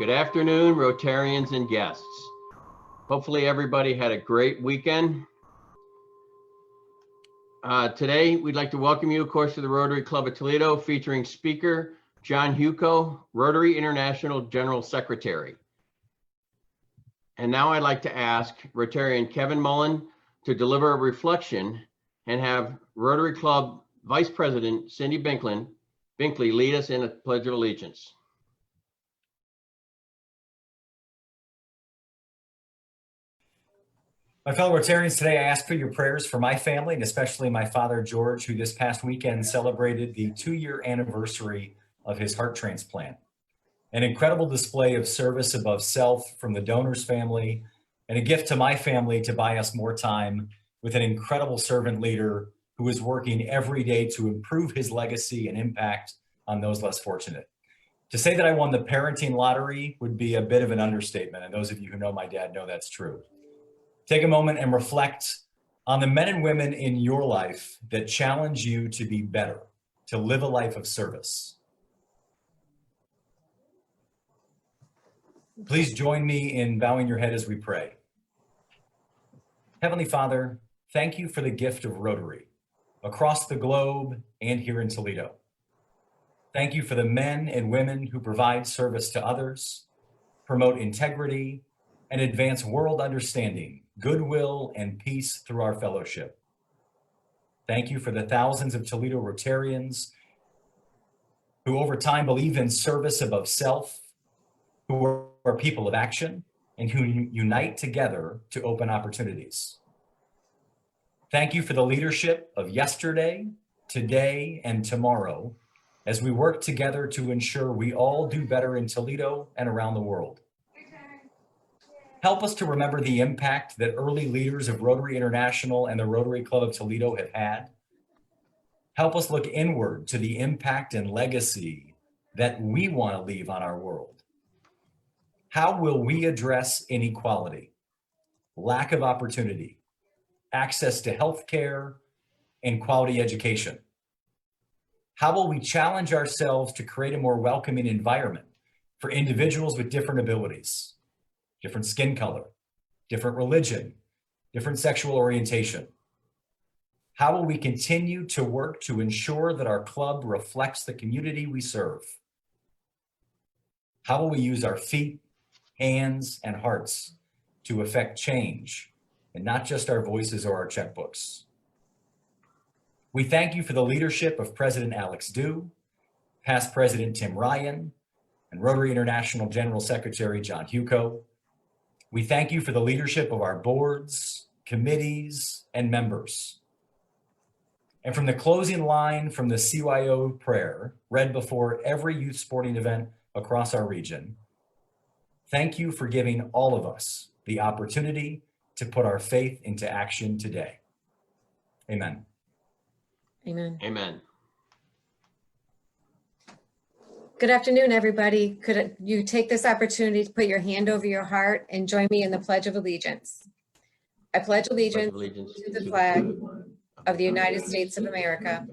Good afternoon, Rotarians and guests. Hopefully everybody had a great weekend. Today, we'd like to welcome you, of course, to the Rotary Club of Toledo, featuring speaker John Hewko, Rotary International General Secretary. And now I'd like to ask Rotarian Kevin Mullen to deliver a reflection and have Rotary Club Vice President Cindy Binkley lead us in a Pledge of Allegiance. My fellow Rotarians, today I ask for your prayers for my family and especially my father, George, who this past weekend celebrated the 2-year anniversary of his heart transplant. An incredible display of service above self from the donor's family, and a gift to my family to buy us more time with an incredible servant leader who is working every day to improve his legacy and impact on those less fortunate. To say that I won the parenting lottery would be a bit of an understatement, and those of you who know my dad know that's true. Take a moment and reflect on the men and women in your life that challenge you to be better, to live a life of service. Please join me in bowing your head as we pray. Heavenly Father, thank you for the gift of Rotary across the globe and here in Toledo. Thank you for the men and women who provide service to others, promote integrity, and advance world understanding, goodwill, and peace through our fellowship. Thank you for the thousands of Toledo Rotarians who over time believe in service above self, who are people of action, and who unite together to open opportunities. Thank you for the leadership of yesterday, today, and tomorrow as we work together to ensure we all do better in Toledo and around the world. Help us to remember the impact that early leaders of Rotary International and the Rotary Club of Toledo have had. Help us look inward to the impact and legacy that we want to leave on our world. How will we address inequality, lack of opportunity, access to healthcare, and quality education? How will we challenge ourselves to create a more welcoming environment for individuals with different abilities, different skin color, different religion, different sexual orientation? How will we continue to work to ensure that our club reflects the community we serve? How will we use our feet, hands, and hearts to affect change, and not just our voices or our checkbooks? We thank you for the leadership of President Alex Dew, past President Tim Ryan, and Rotary International General Secretary John Hewko. We thank you for the leadership of our boards, committees, and members. And from the closing line from the CYO prayer, read before every youth sporting event across our region, thank you for giving all of us the opportunity to put our faith into action today. Amen. Amen. Amen. Good afternoon, everybody. Could you take this opportunity to put your hand over your heart and join me in the Pledge of Allegiance? I pledge allegiance to the flag of the United States of America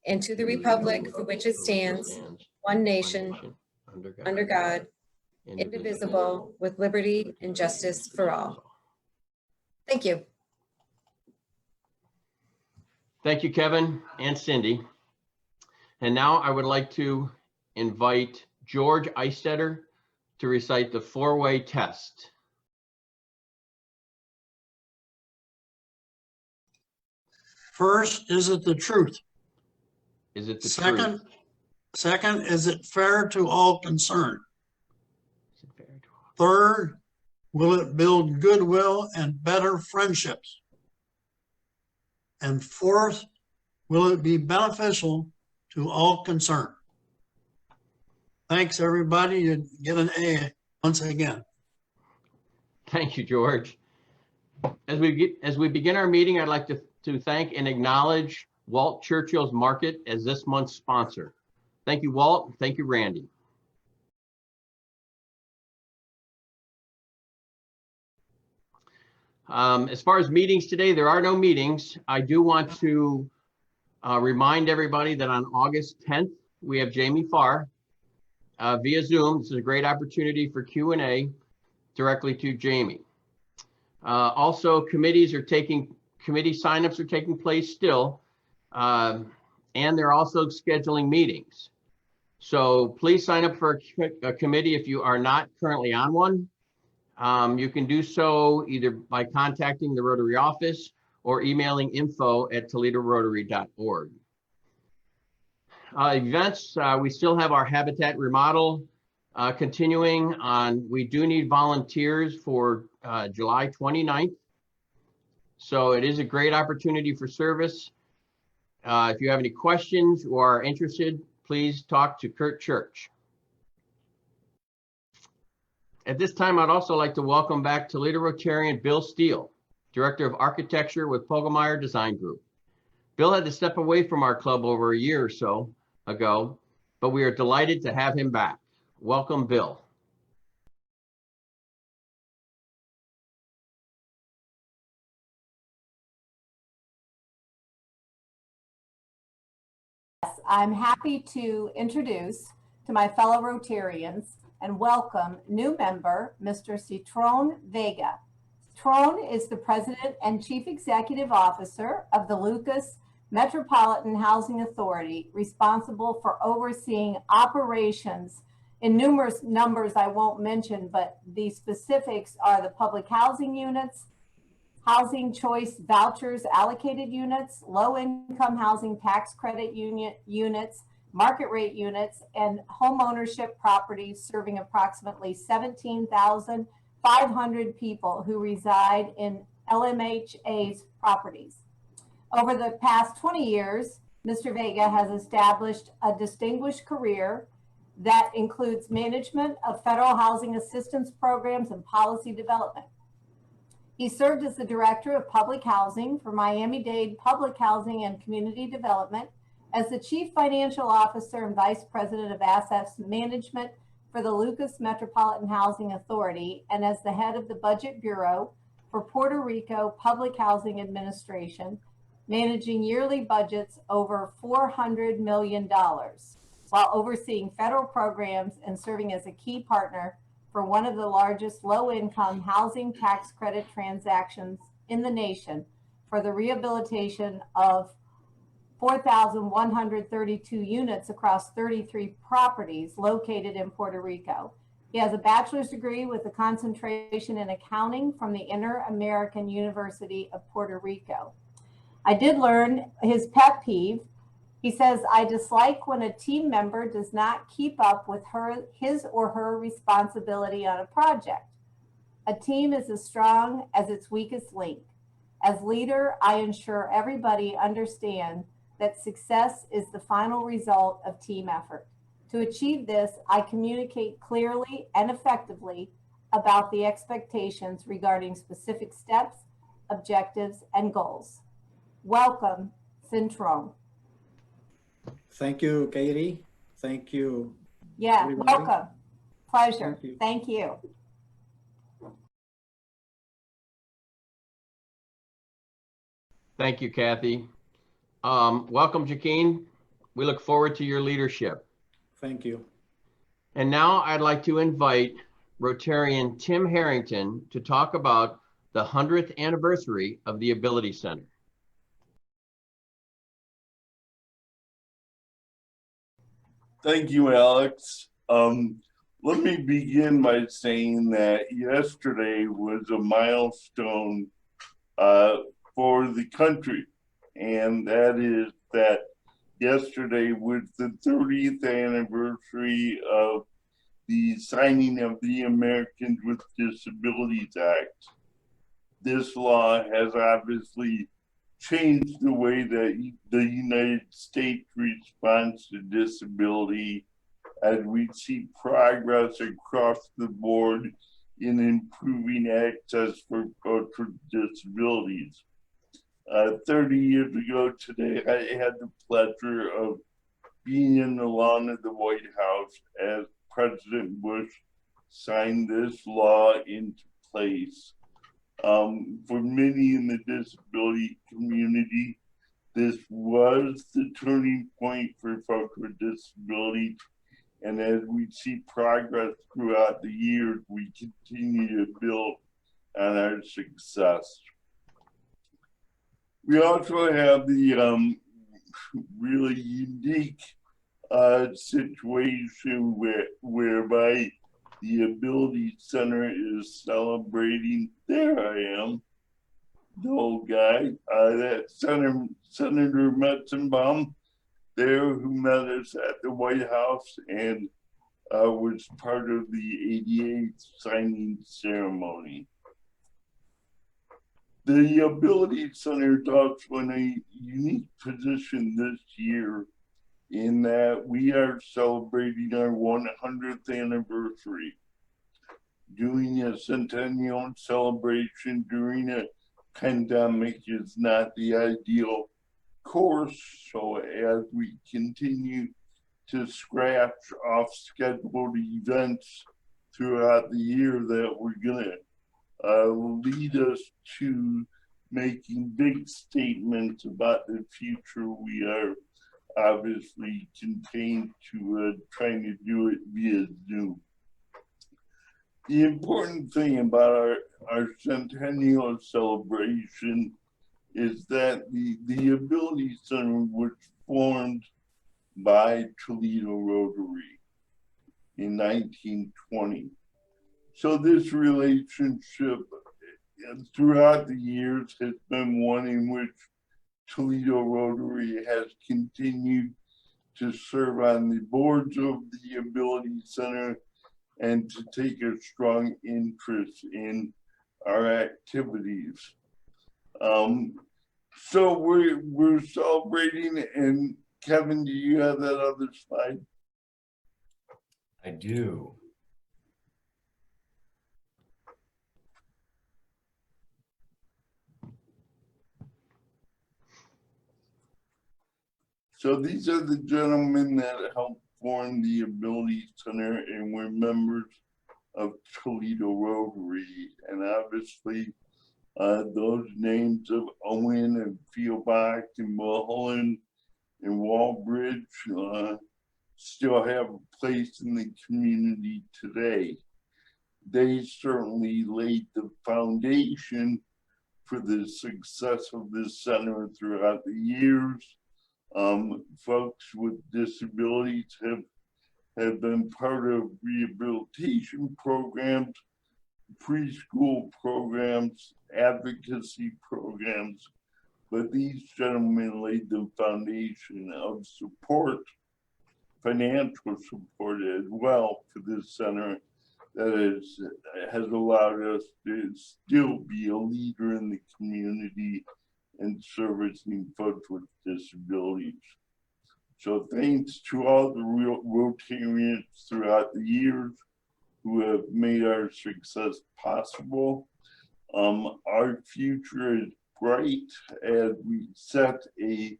and to the republic for which it stands, one nation, under God, indivisible, with liberty and justice for all. Thank you. Thank you, Kevin and Cindy. And now I would like to invite George Eistetter to recite the 4-way test. First, is it the truth? Is it the truth? Second, is it fair to all concerned? Third, will it build goodwill and better friendships? And fourth, will it be beneficial to all concerned? Thanks, everybody. You get an A once again. Thank you, George. As we begin our meeting, I'd like to thank and acknowledge Walt Churchill's Market as this month's sponsor. Thank you, Walt. Thank you, Randy. As far as meetings today, there are no meetings. I do want to remind everybody that on August 10th, we have Jamie Farr via Zoom. This is a great opportunity for Q&A directly to Jamie. Also, committee signups are taking place still, and they're also scheduling meetings. So please sign up for a committee if you are not currently on one. You can do so either by contacting the Rotary office or emailing info@toledorotary.org. Events, we still have our habitat remodel continuing on. We do need volunteers for July 29th. So it is a great opportunity for service. If you have any questions or are interested, please talk to Kurt Church. At this time, I'd also like to welcome back Toledo Rotarian Bill Steele, Director of Architecture with Pogelmeyer Design Group. Bill had to step away from our club over a year or so ago, but we are delighted to have him back. Welcome, Bill. I'm happy to introduce to my fellow Rotarians and welcome new member, Mr. Citron Vega. Citron is the President and Chief Executive Officer of the Lucas Metropolitan Housing Authority, responsible for overseeing operations in numerous numbers I won't mention, but the specifics are the public housing units, housing choice vouchers allocated units, low-income housing tax credit units, market rate units, and home ownership properties serving approximately 17,500 people who reside in LMHA's properties. Over the past 20 years, Mr. Vega has established a distinguished career that includes management of federal housing assistance programs and policy development. He served as the Director of Public Housing for Miami-Dade Public Housing and Community Development, as the Chief Financial Officer and Vice President of Assets Management for the Lucas Metropolitan Housing Authority, and as the head of the Budget Bureau for Puerto Rico Public Housing Administration, managing yearly budgets over $400 million, while overseeing federal programs and serving as a key partner for one of the largest low-income housing tax credit transactions in the nation for the rehabilitation of 4,132 units across 33 properties located in Puerto Rico. He has a bachelor's degree with a concentration in accounting from the Inter-American University of Puerto Rico. I did learn his pet peeve. He says, I dislike when a team member does not keep up with his or her responsibility on a project. A team is as strong as its weakest link. As leader, I ensure everybody understands that success is the final result of team effort. To achieve this, I communicate clearly and effectively about the expectations regarding specific steps, objectives, and goals. Welcome, Citron. Thank you, Katie. Thank you. Yeah, everybody. welcome. Pleasure. Thank you. Thank you. Thank you, Kathy. Welcome, Jaquine. We look forward to your leadership. Thank you. And now I'd like to invite Rotarian Tim Harrington to talk about the 100th anniversary of the Ability Center. Thank you, Alex. Let me begin by saying that yesterday was a milestone for the country, and that is that yesterday was the 30th anniversary of the signing of the Americans with Disabilities Act. This law has obviously changed the way that the United States responds to disability, as we see progress across the board in improving access for folks with disabilities. 30 years ago today, I had the pleasure of being in the lawn of the White House as President Bush signed this law into place. For many in the disability community, this was the turning point for folks with disabilities, And as we see progress throughout the years, we continue to build on our success. We also have the really unique situation whereby the Ability Center is celebrating, there I am, the old guy, that Senator Metzenbaum there, who met us at the White House and was part of the 88th signing ceremony. The Ability Center is also in a unique position this year in that we are celebrating our 100th anniversary. Doing a centennial celebration during a pandemic is not the ideal course, so as we continue to scratch off scheduled events throughout the year that we're gonna lead us to making big statements about the future, we are obviously contained to trying to do it via Zoom. The important thing about our centennial celebration is that the Ability Center was formed by Toledo Rotary in 1920. So this relationship throughout the years has been one in which Toledo Rotary has continued to serve on the boards of the Ability Center and to take a strong interest in our activities. So we're celebrating, and Kevin, do you have that other slide? I do. So these are the gentlemen that helped form the Ability Center and were members of Toledo Rotary. And obviously, those names of Owen and Fieldbach and Mulholland and Walbridge still have a place in the community today. They certainly laid the foundation for the success of this center throughout the years. Folks with disabilities have been part of rehabilitation programs, preschool programs, advocacy programs, but these gentlemen laid the foundation of support, financial support as well for this center that has allowed us to still be a leader in the community and servicing folks with disabilities. So thanks to all the Rotarians throughout the years who have made our success possible. Our future is bright as we set a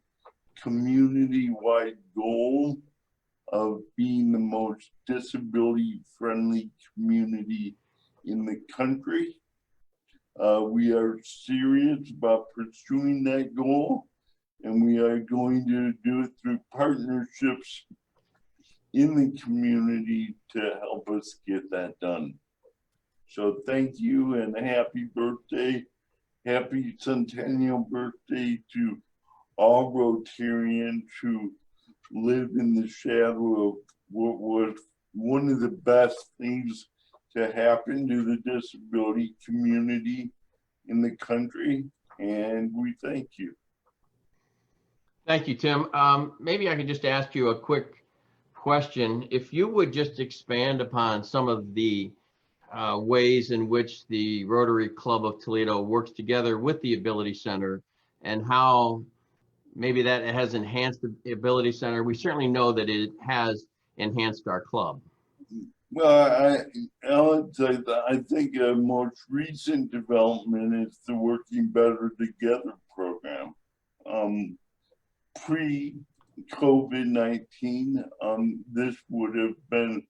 community-wide goal of being the most disability-friendly community in the country. We are serious about pursuing that goal, and we are going to do it through partnerships in the community to help us get that done. So thank you and happy birthday. Happy centennial birthday to all Rotarians who live in the shadow of what was one of the best things to happen to the disability community in the country. And we thank you. Thank you, Tim. Maybe I could just ask you a quick question. If you would just expand upon some of the ways in which the Rotary Club of Toledo works together with the Ability Center and how maybe that has enhanced the Ability Center. We certainly know that it has enhanced our club. Well, Alex, I think a most recent development is the Working Better Together program. Pre-COVID-19, this would have been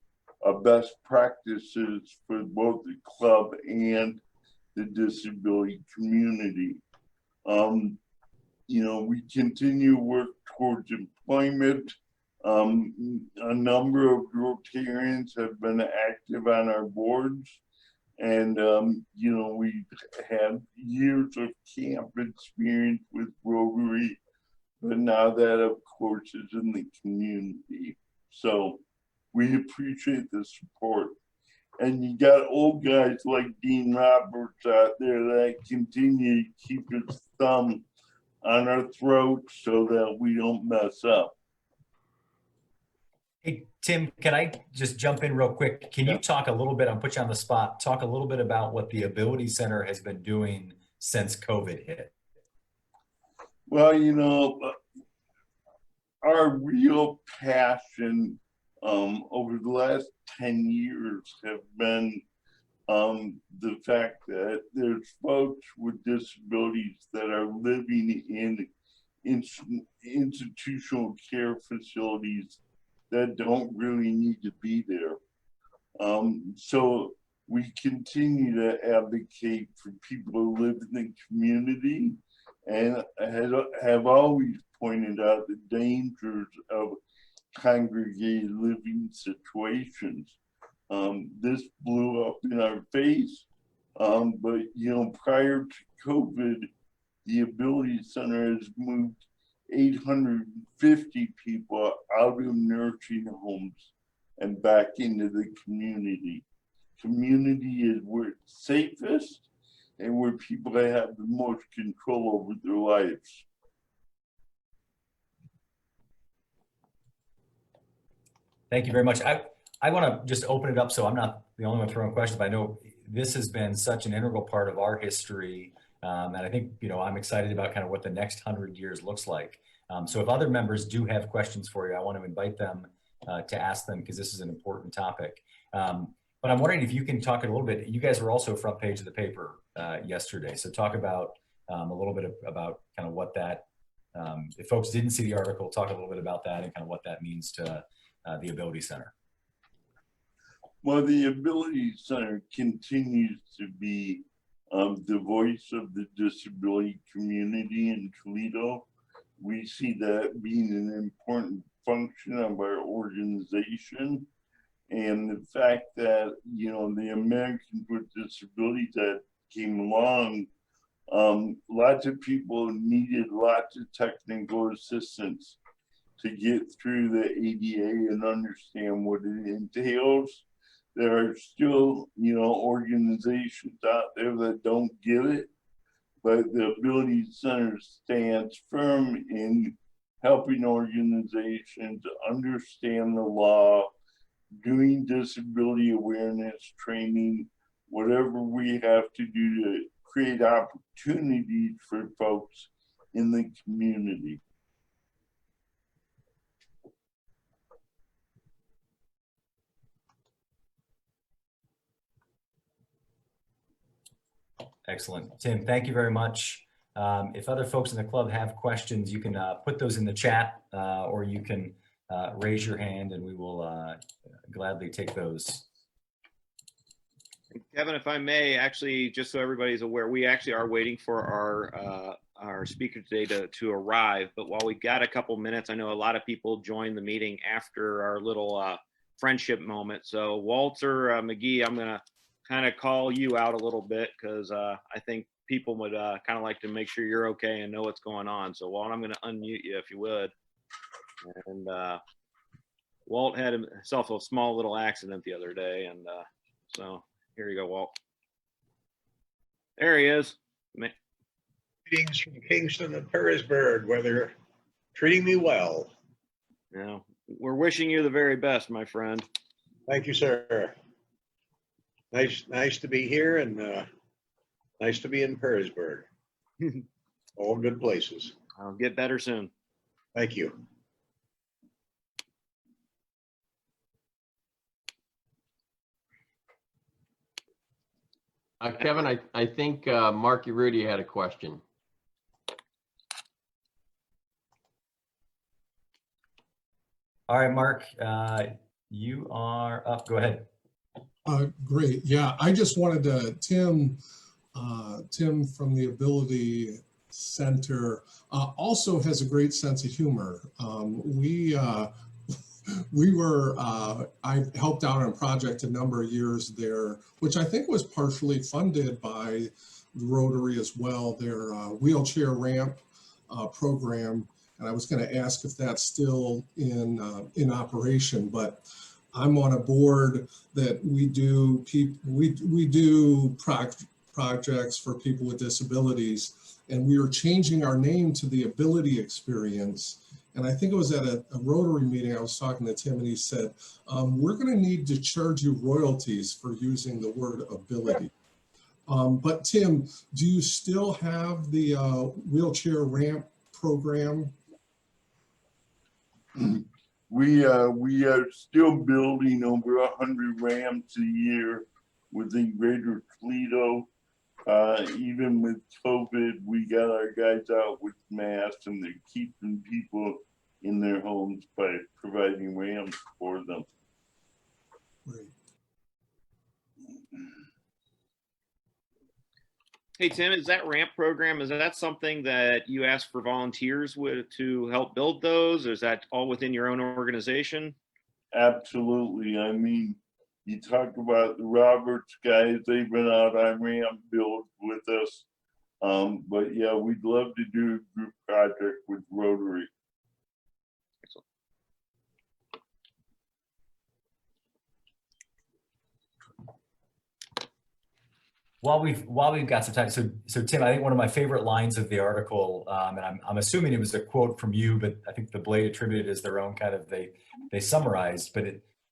best practices for both the club and the disability community. You know, we continue to work towards employment A number of Rotarians have been active on our boards, and we've had years of camp experience with Rotary, but now that, of course, is in the community. So we appreciate the support. And you got old guys like Dean Roberts out there that continue to keep his thumb on our throats so that we don't mess up. Hey, Tim, can I just jump in real quick? Can you talk a little bit, I'll put you on the spot, talk a little bit about what the Ability Center has been doing since COVID hit? Well, our real passion over the last 10 years have been the fact that there's folks with disabilities that are living in institutional care facilities that don't really need to be there. So we continue to advocate for people who live in the community, and have always pointed out the dangers of congregated living situations. This blew up in our face, but prior to COVID, the Ability Center has moved 850 people out of nursing homes and back into the community. Community is where it's safest and where people have the most control over their lives. Thank you very much. I want to just open it up so I'm not the only one throwing questions, but I know this has been such an integral part of our history. And I think, I'm excited about kind of what the next 100 years looks like. So if other members do have questions for you, I want to invite them to ask them, because this is an important topic. But I'm wondering if you can talk a little bit, you guys were also front page of the paper yesterday. So talk about a little bit about kind of what that, if folks didn't see the article, talk a little bit about that and kind of what that means to the Ability Center. Well, the Ability Center continues to be the voice of the disability community in Toledo. We see that being an important function of our organization. And the fact that, the Americans with Disabilities that came along, lots of people needed lots of technical assistance to get through the ADA and understand what it entails. There are still, organizations out there that don't get it, but the Ability Center stands firm in helping organizations understand the law, doing disability awareness training, whatever we have to do to create opportunities for folks in the community. Excellent. Tim, thank you very much. If other folks in the club have questions, you can put those in the chat or you can raise your hand and we will gladly take those. Kevin, if I may, actually, just so everybody's aware, we actually are waiting for our speaker today to arrive. But while we've got a couple minutes, I know a lot of people joined the meeting after our little friendship moment. So Walter McGee, I'm going to kind of call you out a little bit because I think people would kind of like to make sure you're okay and know what's going on. So Walt, I'm going to unmute you if you would. And Walt had himself a small little accident the other day, and so here you go, Walt. There he is. Greetings from Kingston and Perrysburg, where they're treating me well. Yeah, we're wishing you the very best, my friend. Thank you, sir. Nice to be here, and nice to be in Perrysburg. All good places. I'll get better soon. Thank you. Kevin, I think Mark Urruti had a question. All right, Mark, you are up. Go ahead. Great. Yeah, I just wanted to, Tim from the Ability Center also has a great sense of humor. I helped out on a project a number of years there, which I think was partially funded by the Rotary as well, their wheelchair ramp program. And I was going to ask if that's still in operation, but I'm on a board that we do projects for people with disabilities, and we are changing our name to the Ability Experience. And I think it was at a Rotary meeting, I was talking to Tim, and he said, we're going to need to charge you royalties for using the word ability. But Tim, do you still have the wheelchair ramp program? We are still building over 100 ramps a year within Greater Toledo. Even with COVID, we got our guys out with masks, and they're keeping people in their homes by providing ramps for them. Right. Hey, Tim, is that ramp program, is that something that you ask for volunteers to help build those? Or is that all within your own organization? Absolutely. I mean, you talk about the Roberts guys, they've been out on ramp build with us. But yeah, we'd love to do a group project with Rotary. Excellent. While we've got some time, so Tim, I think one of my favorite lines of the article, and I'm assuming it was a quote from you, but I think the Blade attributed as their own kind of they summarized, but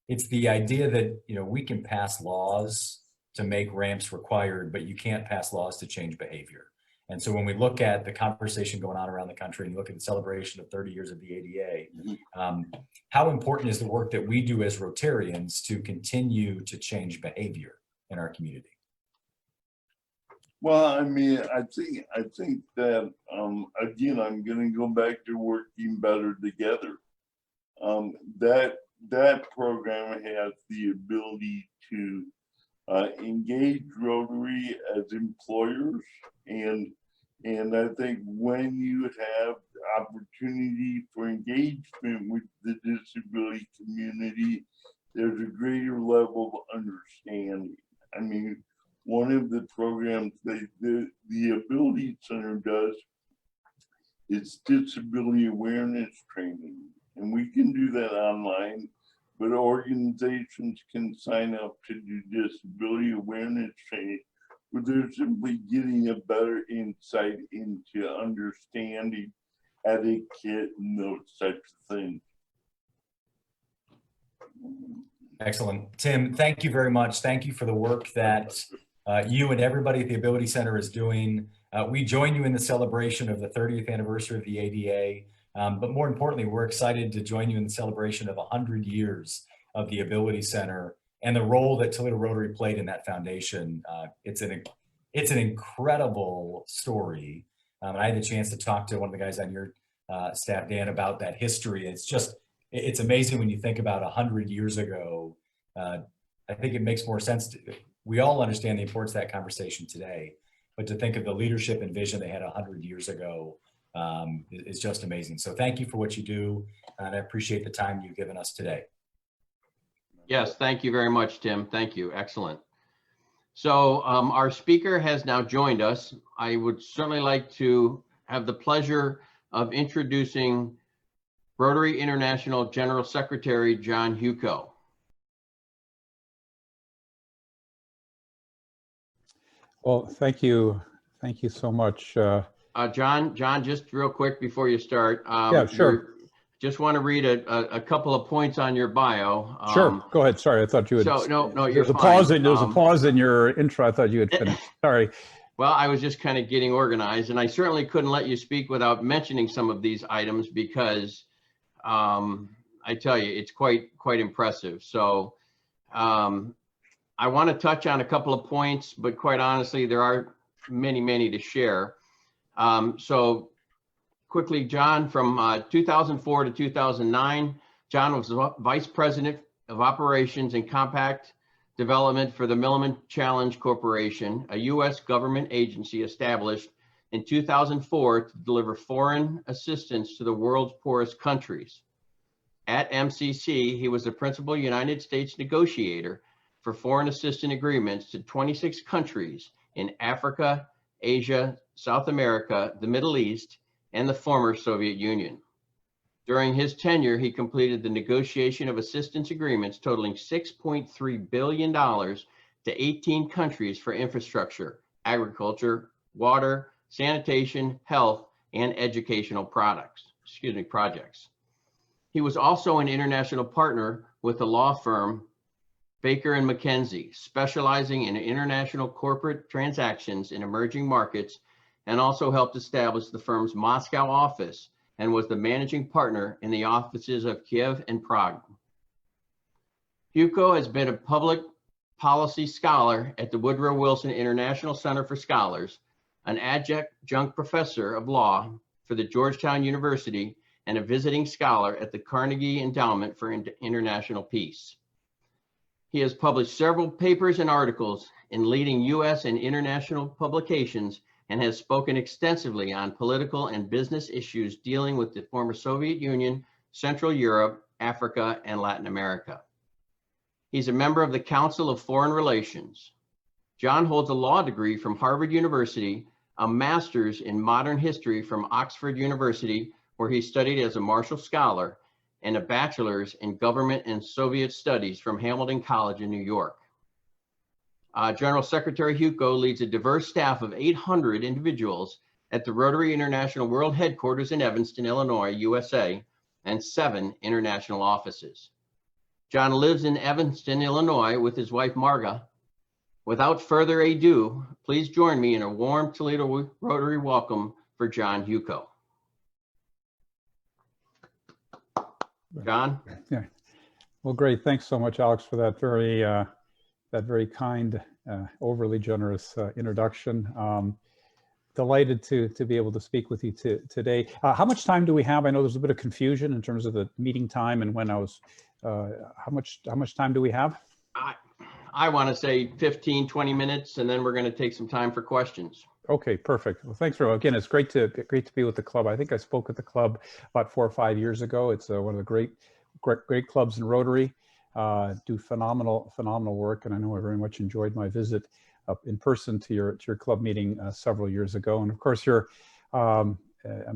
it's the idea that, you know, we can pass laws to make ramps required, but you can't pass laws to change behavior. And so when we look at the conversation going on around the country and you look at the celebration of 30 years of the ADA, how important is the work that we do as Rotarians to continue to change behavior in our community? Well, I mean, I think that again, I'm going to go back to working better together. That program has the ability to engage Rotary as employers, and I think when you have opportunity for engagement with the disability community, there's a greater level of understanding. I mean, one of the programs the Ability Center does is disability awareness training. And we can do that online, but organizations can sign up to do disability awareness training, where they're simply getting a better insight into understanding etiquette and those types of things. Excellent. Tim, thank you very much. Thank you for the work that you and everybody at the Ability Center is doing. We join you in the celebration of the 30th anniversary of the ADA, but more importantly, we're excited to join you in the celebration of 100 years of the Ability Center and the role that Toledo Rotary played in that foundation. It's an incredible story. And I had the chance to talk to one of the guys on your staff, Dan, about that history. It's amazing when you think about 100 years ago. I think it makes more sense we all understand the importance of that conversation today, but to think of the leadership and vision they had 100 years ago is just amazing. So thank you for what you do, and I appreciate the time you've given us today. Yes, thank you very much, Tim. Thank you. Excellent. So our speaker has now joined us. I would certainly like to have the pleasure of introducing Rotary International General Secretary John Hewko. Well, thank you. Thank you so much. John, just real quick before you start. Yeah, sure. Just want to read a couple of points on your bio. Sure, go ahead. Sorry, I thought you had. So, no, you're fine. There was a pause in your intro. I thought you had finished. Sorry. Well, I was just kind of getting organized, and I certainly couldn't let you speak without mentioning some of these items because I tell you, it's quite impressive. So I want to touch on a couple of points, but quite honestly, there are many to share. So quickly, John, from 2004 to 2009, John was Vice President of Operations and Compact Development for the Millennium Challenge Corporation, a U.S. government agency established in 2004 to deliver foreign assistance to the world's poorest countries. At MCC, he was the principal United States negotiator for foreign assistance agreements to 26 countries in Africa, Asia, South America, the Middle East, and the former Soviet Union. During his tenure, he completed the negotiation of assistance agreements totaling $6.3 billion to 18 countries for infrastructure, agriculture, water, sanitation, health, and educational projects. He was also an international partner with the law firm Baker McKenzie, specializing in international corporate transactions in emerging markets, and also helped establish the firm's Moscow office and was the managing partner in the offices of Kyiv and Prague. Hewko has been a public policy scholar at the Woodrow Wilson International Center for Scholars, an adjunct professor of law for the Georgetown University, and a visiting scholar at the Carnegie Endowment for International Peace. He has published several papers and articles in leading U.S. and international publications and has spoken extensively on political and business issues dealing with the former Soviet Union, Central Europe, Africa, and Latin America. He's a member of the Council of Foreign Relations. John holds a law degree from Harvard University, a master's in modern history from Oxford University, where he studied as a Marshall Scholar, and a bachelor's in government and Soviet studies from Hamilton College in New York. General Secretary Hewko leads a diverse staff of 800 individuals at the Rotary International World Headquarters in Evanston, Illinois, USA, and 7 international offices. John lives in Evanston, Illinois with his wife, Marga. Without further ado, please join me in a warm Toledo Rotary welcome for John Hewko. John? Yeah. Well, great. Thanks so much, Alex, for that very kind, overly generous introduction. Delighted to be able to speak with you today. How much time do we have? I know there's a bit of confusion in terms of the meeting time and when I was. How much time do we have? I want to say 15, 20 minutes, and then we're going to take some time for questions. Okay, perfect. Well, thanks, Ro. Again, it's great to be with the club. I think I spoke at the club about 4 or 5 years ago. It's one of the great clubs in Rotary. Do phenomenal work, and I know I very much enjoyed my visit up in person to your club meeting several years ago. And of course, I'm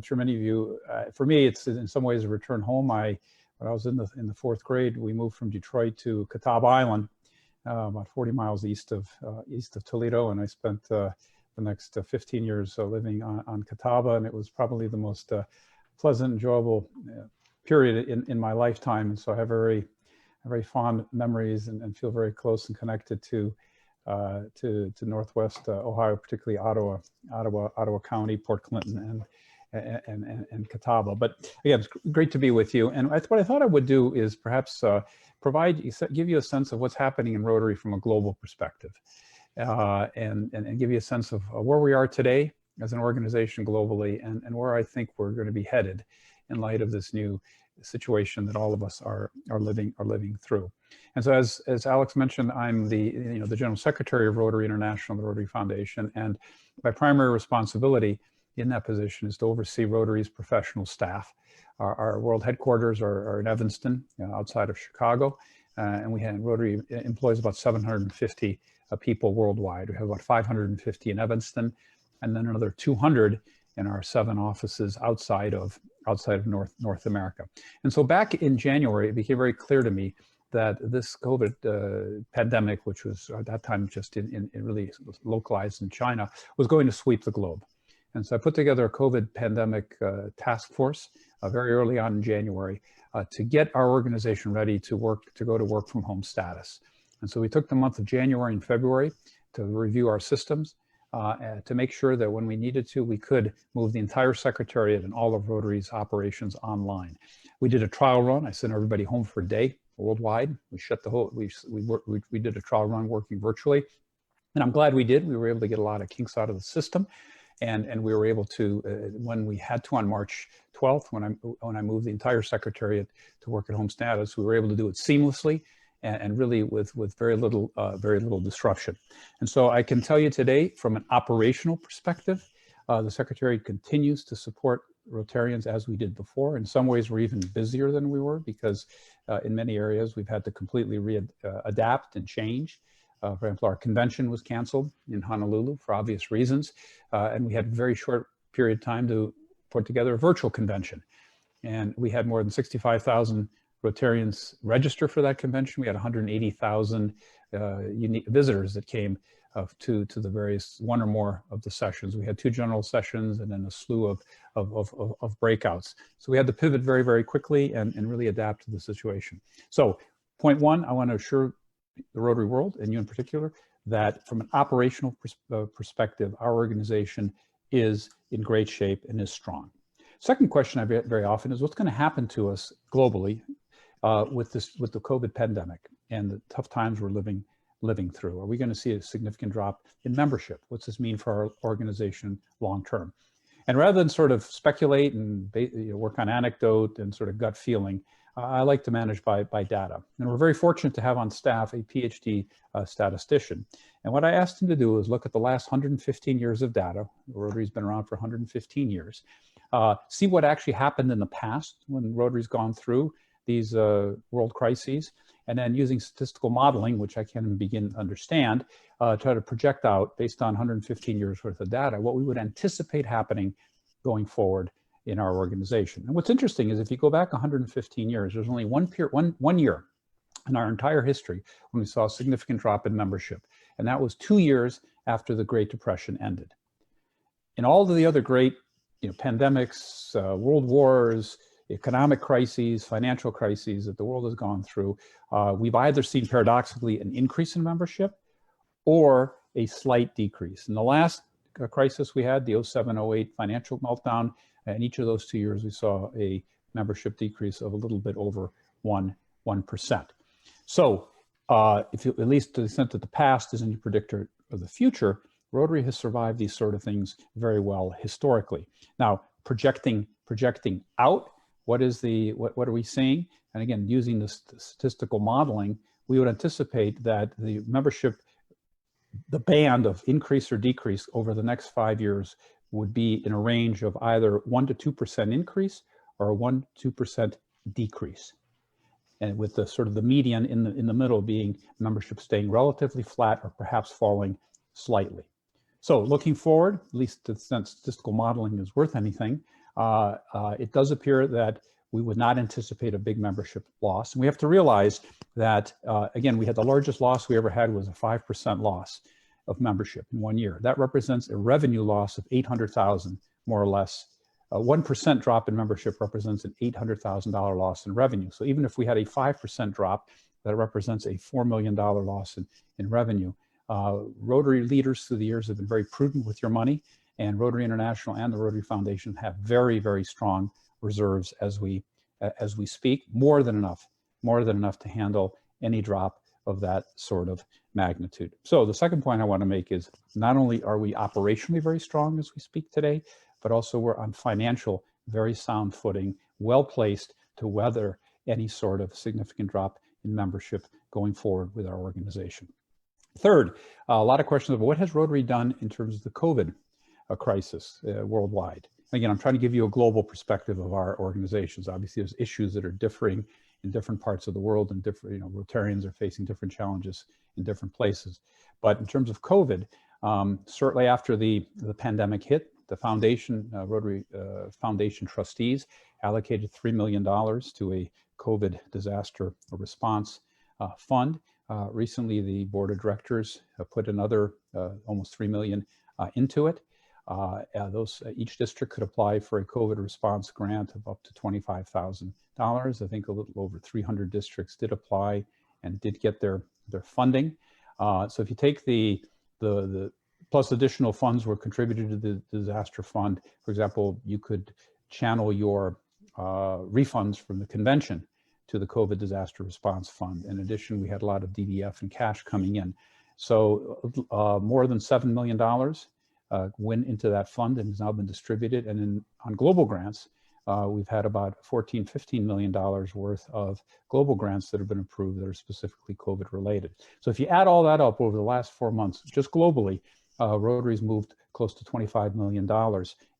sure many of you. For me, it's in some ways a return home. When I was in the 4th grade, we moved from Detroit to Catawba Island, about 40 miles east of Toledo, and I spent the next 15 years living on Catawba, and it was probably the most pleasant, enjoyable period in my lifetime. And so I have very fond memories and feel very close and connected to Northwest Ohio, particularly Ottawa County, Port Clinton, and Catawba. But again, it's great to be with you. And what I thought I would do is perhaps give you a sense of what's happening in Rotary from a global perspective. And give you a sense of where we are today as an organization globally, and where I think we're going to be headed in light of this new situation that all of us are living through. And so, as Alex mentioned, I'm the General Secretary of Rotary International, the Rotary Foundation, and my primary responsibility in that position is to oversee Rotary's professional staff. Our world headquarters are in Evanston, outside of Chicago, and Rotary employs about 750 people worldwide. We have about 550 in Evanston, and then another 200 in our 7 offices outside of North America. And so back in January, it became very clear to me that this COVID pandemic, which was at that time just in really localized in China, was going to sweep the globe. And so I put together a COVID pandemic task force very early on in January to get our organization ready to go to work from home status. And so we took the month of January and February to review our systems, to make sure that when we needed to, we could move the entire Secretariat and all of Rotary's operations online. We did a trial run. I sent everybody home for a day worldwide. We did a trial run working virtually. And I'm glad we did. We were able to get a lot of kinks out of the system. And we were able to, when we had to on March 12th, when I moved the entire Secretariat to work at home status, we were able to do it seamlessly and really with very little disruption. And so I can tell you today, from an operational perspective, the Secretariat continues to support Rotarians as we did before. In some ways, we're even busier than we were because in many areas we've had to completely adapt and change. For example, our convention was canceled in Honolulu for obvious reasons, and we had a very short period of time to put together a virtual convention. And we had more than 65,000 Rotarians register for that convention. We had 180,000 unique visitors that came to the various one or more of the sessions. We had 2 general sessions and then a slew of breakouts. So we had to pivot very, very quickly and really adapt to the situation. So point 1, I want to assure the Rotary world, and you in particular, that from an operational perspective, our organization is in great shape and is strong. Second question I get very often is what's going to happen to us globally with the COVID pandemic and the tough times we're living through? Are we going to see a significant drop in membership? What's this mean for our organization long term? And rather than sort of speculate and work on anecdote and sort of gut feeling, I like to manage by data. And we're very fortunate to have on staff a PhD statistician. And what I asked him to do is look at the last 115 years of data. Rotary's been around for 115 years. See what actually happened in the past when Rotary's gone through these world crises, and then using statistical modeling, which I can't even begin to understand, try to project out based on 115 years worth of data, what we would anticipate happening going forward in our organization. And what's interesting is if you go back 115 years, there's only one year in our entire history when we saw a significant drop in membership. And that was 2 years after the Great Depression ended. In all of the other great pandemics, world wars, economic crises, financial crises that the world has gone through, we've either seen paradoxically an increase in membership or a slight decrease. In the last crisis we had, the 07-08 financial meltdown, in each of those 2 years, we saw a membership decrease of a little bit over 1%. So if you, at least to the extent that the past is any predictor of the future, Rotary has survived these sort of things very well historically. Now, projecting out, what are we seeing? And again, using the statistical modeling, we would anticipate that the membership, the band of increase or decrease over the next 5 years would be in a range of either 1 to 2% increase or a 1-2% decrease. And with the sort of the median in the middle being membership staying relatively flat or perhaps falling slightly. So looking forward, at least to the extent statistical modeling is worth anything, it does appear that we would not anticipate a big membership loss. And we have to realize that, again, we had the largest loss we ever had was a 5% loss of membership in 1 year. That represents a revenue loss of $800,000, more or less. A 1% drop in membership represents an $800,000 loss in revenue. So even if we had a 5% drop, that represents a $4 million loss in revenue. Rotary leaders through the years have been very prudent with your money, and Rotary International and the Rotary Foundation have very, very strong reserves as we speak, more than enough to handle any drop of that sort of magnitude. So the second point I want to make is not only are we operationally very strong as we speak today, but also we're on financial, very sound footing, well placed to weather any sort of significant drop in membership going forward with our organization. Third, a lot of questions about what has Rotary done in terms of the COVID crisis worldwide. Again, I'm trying to give you a global perspective of our organizations. Obviously, there's issues that are differing in different parts of the world, and different, Rotarians are facing different challenges in different places. But in terms of COVID, certainly after the pandemic hit, the foundation, Rotary Foundation trustees allocated $3 million to a COVID disaster response fund. Recently, the board of directors put another almost $3 million into it. Each district could apply for a COVID response grant of up to $25,000. I think a little over 300 districts did apply and did get their funding. So if you take the plus additional funds were contributed to the disaster fund. For example, you could channel your refunds from the convention to the COVID disaster response fund. In addition, we had a lot of DDF and cash coming in. So more than $7 million went into that fund and has now been distributed. And on global grants, we've had about $14-15 million worth of global grants that have been approved that are specifically COVID related. So if you add all that up over the last 4 months, just globally, Rotary's moved close to $25 million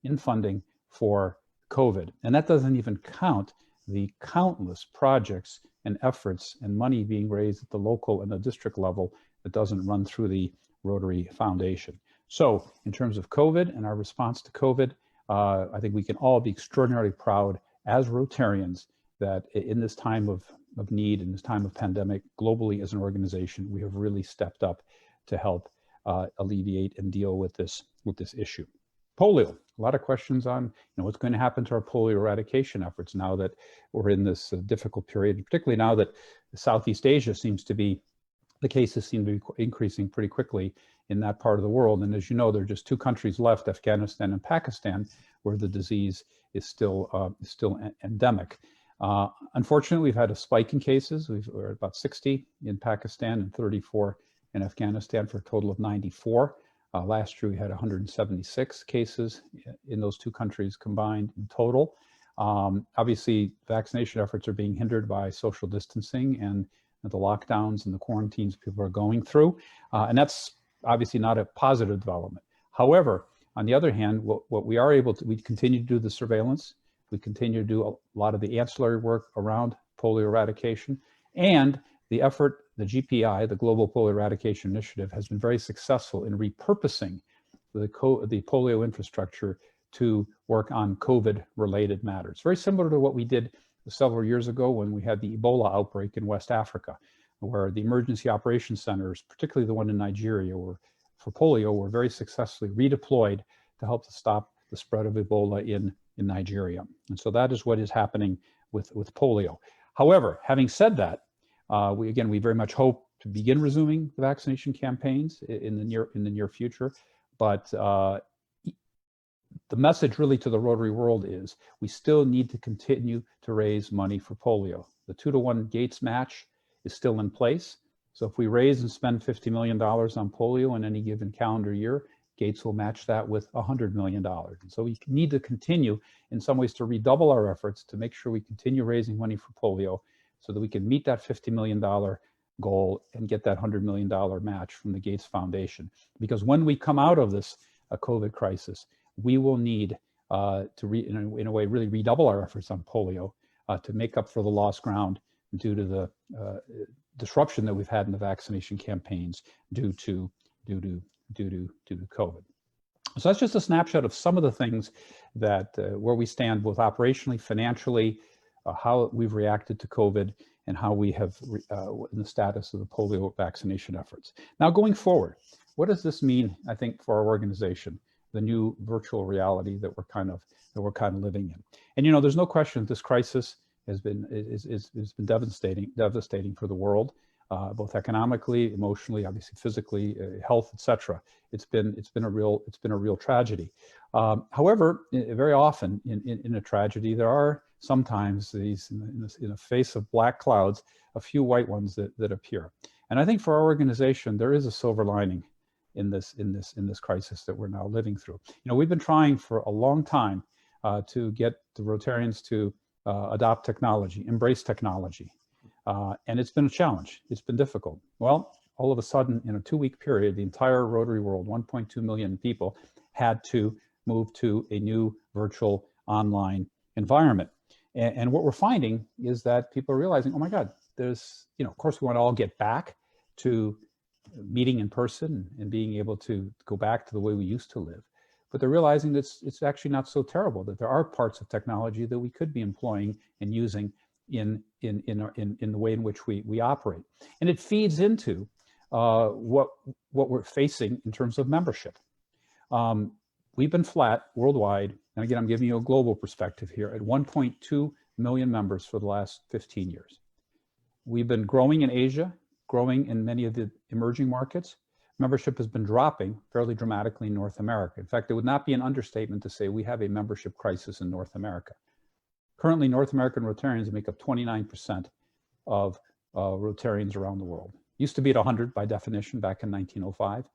in funding for COVID. And that doesn't even count the countless projects and efforts and money being raised at the local and the district level that doesn't run through the Rotary Foundation. So in terms of COVID and our response to COVID, I think we can all be extraordinarily proud as Rotarians that in this time of need, in this time of pandemic, globally as an organization, we have really stepped up to help alleviate and deal with this issue. Polio, a lot of questions on what's going to happen to our polio eradication efforts now that we're in this difficult period, particularly now that Southeast Asia seems to be, the cases seem to be increasing pretty quickly in that part of the world. And as you know, there are just two countries left, Afghanistan and Pakistan, where the disease is still endemic. Unfortunately, we've had a spike in cases. We're at about 60 in Pakistan and 34 in Afghanistan for a total of 94. Last year, we had 176 cases in those two countries combined in total. Obviously, vaccination efforts are being hindered by social distancing and the lockdowns and the quarantines people are going through. And that's obviously not a positive development. However, on the other hand, what we are able to, we continue to do the surveillance. We continue to do a lot of the ancillary work around polio eradication, and the effort, the GPI, the Global Polio Eradication Initiative, has been very successful in repurposing the polio infrastructure to work on COVID-related matters. Very similar to what we did several years ago when we had the Ebola outbreak in West Africa, where the emergency operations centers, particularly the one in Nigeria, for polio, were very successfully redeployed to help to stop the spread of Ebola in Nigeria. And so that is what is happening with polio. However, having said that, we very much hope to begin resuming the vaccination campaigns in the near future. But the message really to the Rotary world is we still need to continue to raise money for polio. The 2-to-1 Gates match is still in place. So if we raise and spend $50 million on polio in any given calendar year, Gates will match that with $100 million. And so we need to continue in some ways to redouble our efforts to make sure we continue raising money for polio so that we can meet that $50 million goal and get that $100 million match from the Gates Foundation. Because when we come out of this COVID crisis, we will need to, in a way, really redouble our efforts on polio to make up for the lost ground due to the disruption that we've had in the vaccination campaigns due to COVID. So that's just a snapshot of some of the things that where we stand both operationally, financially, how we've reacted to COVID, and how we have in the status of the polio vaccination efforts. Now, going forward, what does this mean, I think, for our organization, the new virtual reality that we're kind of living in? And there's no question this crisis has been devastating for the world, both economically, emotionally, obviously physically, health, etc. It's been a real tragedy. However, very often in a tragedy, there are sometimes these, in the face of black clouds, a few white ones that appear. And I think for our organization, there is a silver lining in this crisis that we're now living through. We've been trying for a long time to get the Rotarians to adopt technology, embrace technology. And it's been a challenge. It's been difficult. Well, all of a sudden, in a 2-week period, the entire Rotary world, 1.2 million people, had to move to a new virtual online environment. And what we're finding is that people are realizing, oh my God, there's, of course, we want to all get back to meeting in person and being able to go back to the way we used to live. But they're realizing that it's actually not so terrible, that there are parts of technology that we could be employing and using in the way in which we operate. And it feeds into what we're facing in terms of membership. We've been flat worldwide, and again, I'm giving you a global perspective here, at 1.2 million members for the last 15 years. We've been growing in Asia, growing in many of the emerging markets. Membership has been dropping fairly dramatically in North America. In fact, it would not be an understatement to say we have a membership crisis in North America. Currently, North American Rotarians make up 29% of Rotarians around the world. Used to be at 100 by definition back in 1905,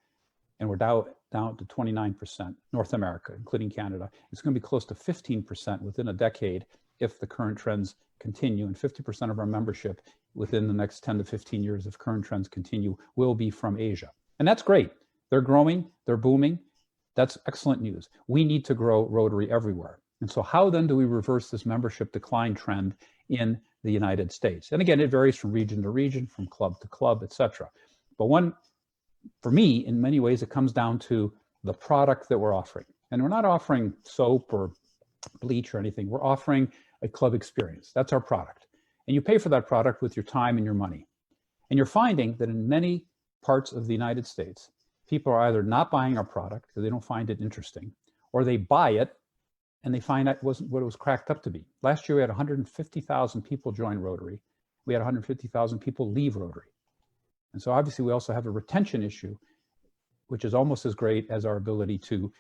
and we're down to 29%, North America, including Canada. It's going to be close to 15% within a decade if the current trends continue, and 50% of our membership within the next 10 to 15 years, if current trends continue, will be from Asia. And that's great. They're growing, they're booming. That's excellent news. We need to grow Rotary everywhere. And so how then do we reverse this membership decline trend in the United States? And again, it varies from region to region, from club to club, et cetera. But for me, in many ways, it comes down to the product that we're offering. And we're not offering soap or bleach or anything. We're offering a club experience. That's our product. And you pay for that product with your time and your money. And you're finding that in many parts of the United States, people are either not buying our product because they don't find it interesting, or they buy it and they find out it wasn't what it was cracked up to be. Last year, we had 150,000 people join Rotary. We had 150,000 people leave Rotary. And so obviously we also have a retention issue, which is almost as great as our ability to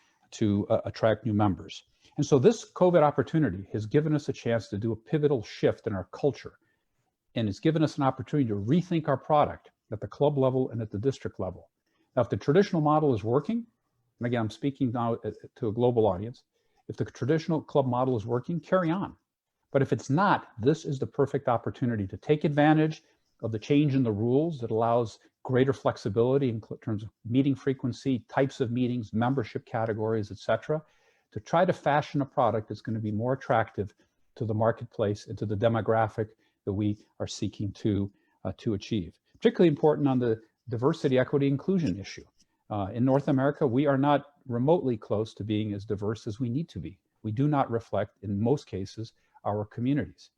attract new members. And so this COVID opportunity has given us a chance to do a pivotal shift in our culture. And it's given us an opportunity to rethink our product at the club level and at the district level. Now, if the traditional model is working, and again, I'm speaking now to a global audience, if the traditional club model is working, carry on. But if it's not, this is the perfect opportunity to take advantage of the change in the rules that allows greater flexibility in terms of meeting frequency, types of meetings, membership categories, et cetera, to try to fashion a product that's going to be more attractive to the marketplace and to the demographic that we are seeking to achieve. Particularly important on the diversity, equity, inclusion issue. In North America, we are not remotely close to being as diverse as we need to be. We do not reflect, in most cases, our communities.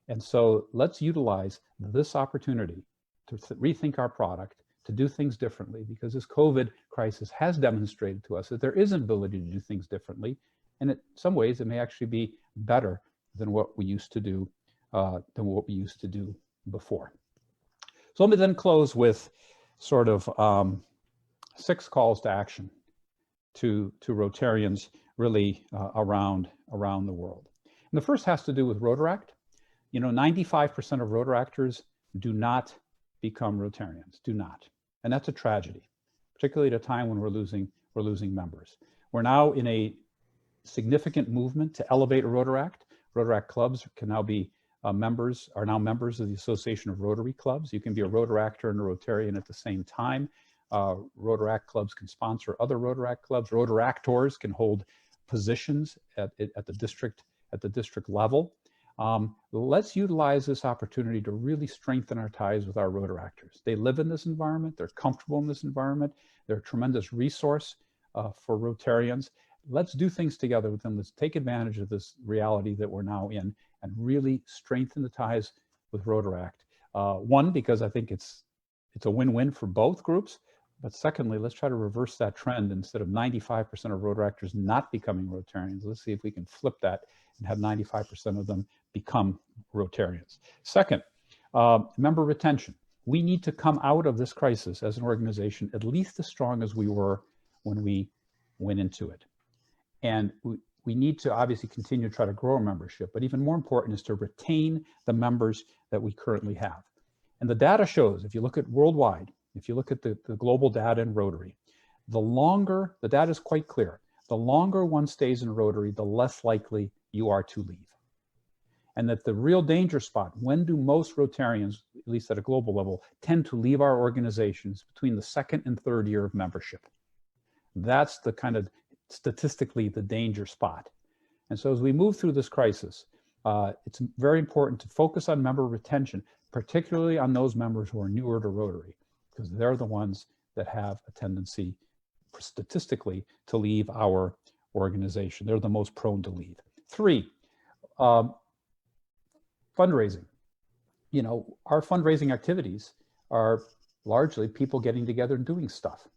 And so let's utilize this opportunity to rethink our product, to do things differently, because this COVID crisis has demonstrated to us that there is an ability to do things differently. And in some ways, it may actually be better than what we used to do, before. So let me then close with sort of 6 calls to action to Rotarians really around the world. And the first has to do with Rotaract. You know, 95% of Rotaractors do not become Rotarians, do not. And that's a tragedy, particularly at a time when we're losing members. We're now in a significant movement to elevate Rotaract. Rotaract clubs can now be are now members of the Association of Rotary Clubs. You can be a Rotaractor and a Rotarian at the same time. Rotaract clubs can sponsor other Rotaract clubs. Rotaractors can hold positions at the district level. Let's utilize this opportunity to really strengthen our ties with our Rotaractors. They live in this environment. They're comfortable in this environment. They're a tremendous resource for Rotarians. Let's do things together with them. Let's take advantage of this reality that we're now in and really strengthen the ties with Rotaract. One, because I think it's a win-win for both groups. But secondly, let's try to reverse that trend. Instead of 95% of Rotaractors not becoming Rotarians, let's see if we can flip that and have 95% of them become Rotarians. Second, member retention. We need to come out of this crisis as an organization at least as strong as we were when we went into it. And we need to obviously continue to try to grow our membership, but even more important is to retain the members that we currently have. And the data shows, if you look at worldwide, if you look at the global data in Rotary, the data is quite clear. The longer one stays in Rotary, the less likely you are to leave. And that the real danger spot, when do most Rotarians, at least at a global level, tend to leave our organizations between the 2nd and 3rd year of membership. That's the kind of statistically the danger spot. And so as we move through this crisis, it's very important to focus on member retention, particularly on those members who are newer to Rotary, because they're the ones that have a tendency statistically to leave our organization. They're the most prone to leave. 3, fundraising. You know, our fundraising activities are largely people getting together and doing stuff.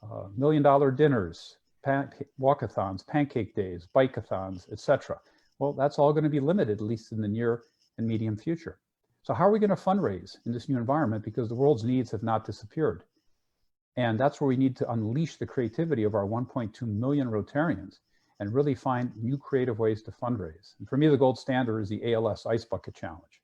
$1 million dinners, walkathons, pancake days, bike-a-thons, etc. Well, that's all going to be limited, at least in the near and medium future. So how are we going to fundraise in this new environment? Because the world's needs have not disappeared. And that's where we need to unleash the creativity of our 1.2 million Rotarians and really find new creative ways to fundraise. And for me, the gold standard is the ALS Ice Bucket Challenge,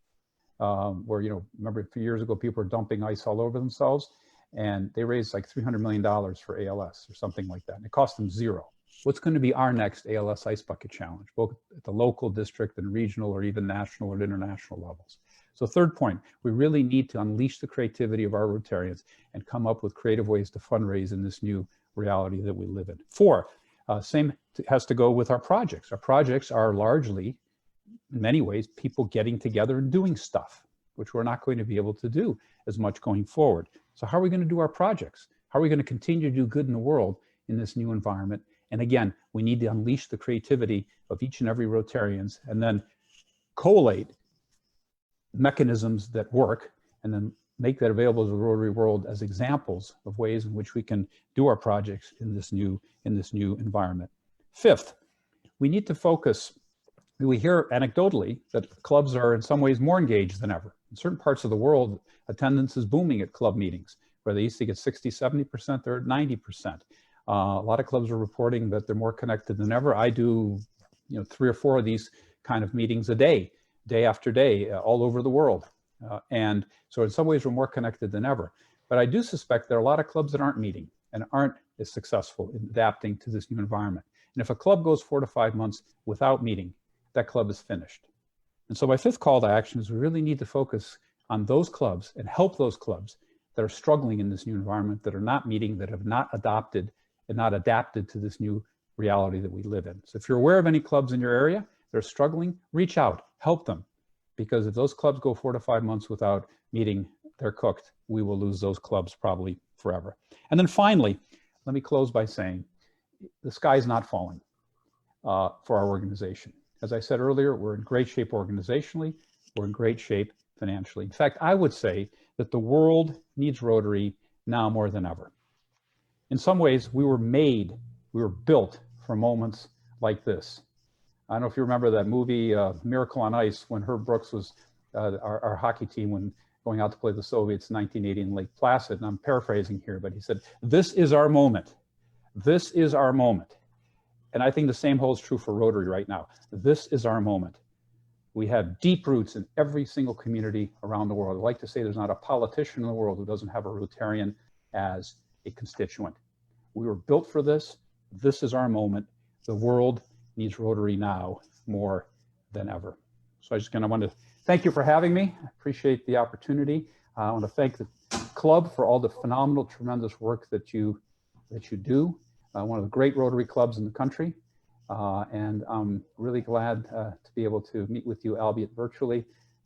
where, you know, remember a few years ago, people were dumping ice all over themselves, and they raised like $300 million for ALS or something like that. And it cost them $0. What's going to be our next ALS Ice Bucket Challenge, both at the local, district, and regional, or even national or international levels? So 3rd point, we really need to unleash the creativity of our Rotarians and come up with creative ways to fundraise in this new reality that we live in. 4, same has to go with our projects. Our projects are largely, in many ways, people getting together and doing stuff, which we're not going to be able to do as much going forward. So how are we going to do our projects? How are we going to continue to do good in the world in this new environment? And again, we need to unleash the creativity of each and every Rotarians and then collate mechanisms that work and then make that available to the Rotary world as examples of ways in which we can do our projects in this new environment. Fifth, we need to focus. We hear anecdotally that clubs are in some ways more engaged than ever. In certain parts of the world, attendance is booming at club meetings, where they used to get 60, 70%, they're at 90%. A lot of clubs are reporting that they're more connected than ever. I do, 3 or 4 of these kind of meetings a day, day after day, all over the world. And so in some ways we're more connected than ever. But I do suspect there are a lot of clubs that aren't meeting and aren't as successful in adapting to this new environment. And if a club goes 4 to 5 months without meeting, that club is finished. And so my fifth call to action is we really need to focus on those clubs and help those clubs that are struggling in this new environment, that are not meeting, that have not adopted and not adapted to this new reality that we live in. So if you're aware of any clubs in your area that are struggling, reach out, help them. Because if those clubs go 4 to 5 months without meeting, they're cooked. We will lose those clubs probably forever. And then finally, let me close by saying the sky's not falling for our organization. As I said earlier, we're in great shape organizationally. We're in great shape financially. In fact, I would say that the world needs Rotary now more than ever. In some ways, we were built for moments like this. I don't know if you remember that movie, Miracle on Ice, when Herb Brooks was our hockey team when going out to play the Soviets in 1980 in Lake Placid. And I'm paraphrasing here, but he said, "This is our moment. This is our moment." And I think the same holds true for Rotary right now. This is our moment. We have deep roots in every single community around the world. I like to say there's not a politician in the world who doesn't have a Rotarian as a constituent. We were built for this. This is our moment. The world needs Rotary now more than ever. So I just want to thank you for having me. I appreciate the opportunity. I want to thank the club for all the phenomenal, tremendous work that you do. One of the great Rotary clubs in the country. And I'm really glad to be able to meet with you, albeit virtually.